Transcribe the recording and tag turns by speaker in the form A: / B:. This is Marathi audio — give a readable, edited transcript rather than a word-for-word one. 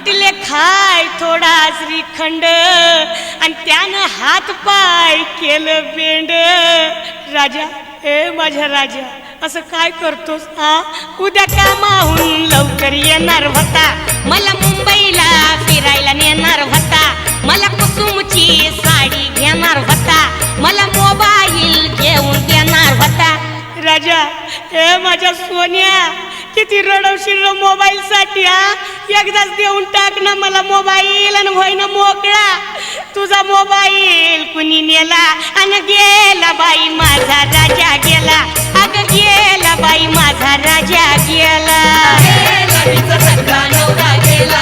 A: म्हटले खाय थोडा श्रीखंड आणि त्यानं हात पाय केलं बेंड. राजा, ए माझ्या राजा, असं काय करतोस? उद्या कामाहून लवकर येणार होता, मला मुंबईला फिरायला नेणार होता, मला कुसुमची साडी घेणार होता, मला मोबाईल घेऊन देणार होता. राजा, ए माझ्या सोन्या, किती रडवशील मोबाईल साठी? एकदाच देऊन टाक ना मला मोबाईल आणि होय ना मोकळा. तुझा मोबाईल कुणी नेला आणि गेला बाई माझा राजा गेला, अगं गेला बाई माझा राजा गेला.